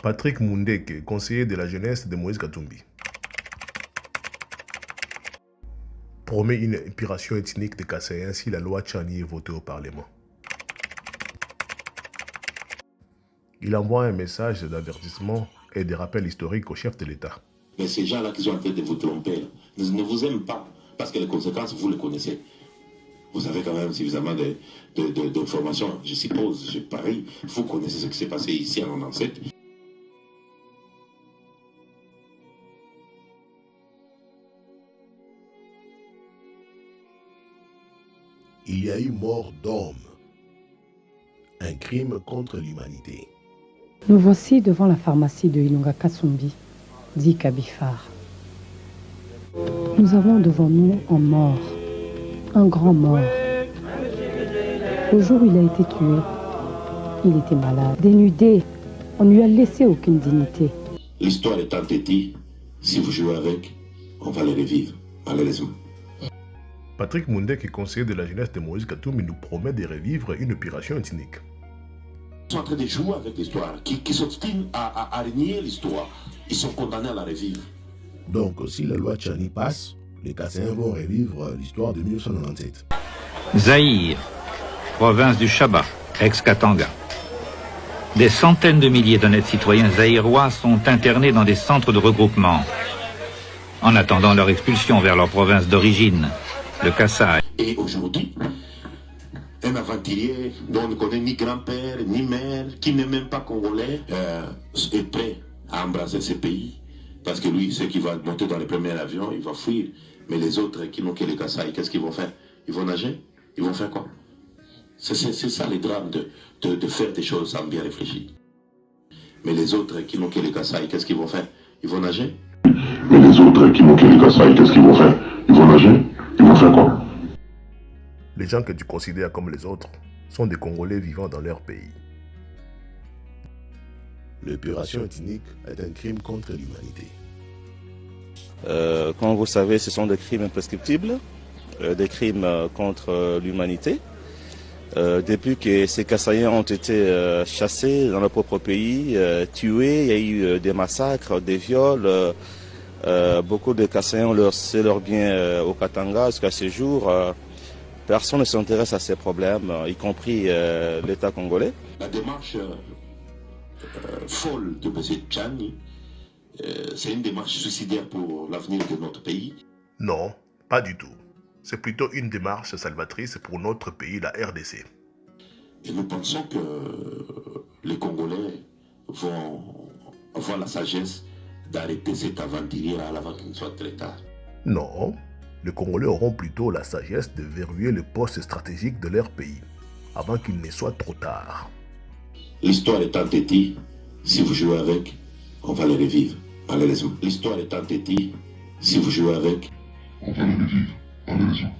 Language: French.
Patrick Mundeke, conseiller de la jeunesse de Moïse Katumbi, promet une épuration ethnique des Kassaïens si la loi Tchani est votée au Parlement. Il envoie un message d'avertissement et de rappel historique au chef de l'État. Mais ces gens-là qui sont en train de vous tromper, ne vous aiment pas, parce que les conséquences, vous les connaissez. Vous avez quand même suffisamment d'informations, je suppose, je parie. Vous connaissez ce qui s'est passé ici en 97. Il y a eu mort d'hommes. Un crime contre l'humanité. Nous voici devant la pharmacie de Ilunga Kasumbi, dit Kabifar. Nous avons devant nous un mort, un grand mort. Le jour où il a été tué, il était malade, dénudé. On ne lui a laissé aucune dignité. L'histoire est entêtée. Si vous jouez avec, on va les revivre, malheureusement. Patrick Mundeke, conseiller de la jeunesse de Moïse Katumbi, nous promet de revivre une opération ethnique. Ils sont en train de jouer avec l'histoire, qui s'obstinent à renier l'histoire. Ils sont condamnés à la revivre. Donc, si la loi Tchani passe, les Kassaïens vont revivre l'histoire de 1997. Zaïre, province du Chaba, ex-Katanga. Des centaines de milliers d'honnêtes citoyens zaïrois sont internés dans des centres de regroupement, en attendant leur expulsion vers leur province d'origine, le Kasaï. Et aujourd'hui, un aventurier dont on ne connaît ni grand-père, ni mère, qui n'est même pas congolais, est prêt à embrasser ce pays. Parce que lui, ceux qui vont monter dans le premier avion, il va fuir. Mais les autres qui n'ont que les Kasaï, qu'est-ce qu'ils vont faire? Ils vont nager? Ils vont faire quoi? C'est ça le drame de faire des choses sans bien réfléchir. Mais les autres qui n'ont que les Kasaï, qu'est-ce qu'ils vont faire? Ils vont nager? Mais les autres qui n'ont que les Kasaï, qu'est-ce qu'ils vont faire? Ils vont nager? Ils vont faire quoi? Les gens que tu considères comme les autres sont des Congolais vivant dans leur pays. L'épuration ethnique est un crime contre l'humanité. Comme vous savez, ce sont des crimes imprescriptibles, des crimes contre l'humanité. Depuis que ces Kassaïens ont été chassés dans leur propre pays, tués, il y a eu des massacres, des viols. Beaucoup de Kassaïens ont laissé leurs biens au Katanga jusqu'à ce jour. Personne ne s'intéresse à ces problèmes, y compris l'État congolais. La démarche folle de M. Tchani, c'est une démarche suicidaire pour l'avenir de notre pays. Non, pas du tout. C'est plutôt une démarche salvatrice pour notre pays, la RDC. Et nous pensons que les Congolais vont avoir la sagesse d'arrêter cet aventurier avant qu'il ne soit très tard. Non, les Congolais auront plutôt la sagesse de verrouiller les postes stratégiques de leur pays, avant qu'il ne soit trop tard. L'histoire est entêtée. Si vous jouez avec, on va les revivre, malheureusement. L'histoire est entêtée. Si vous jouez avec, on va les revivre, malheureusement.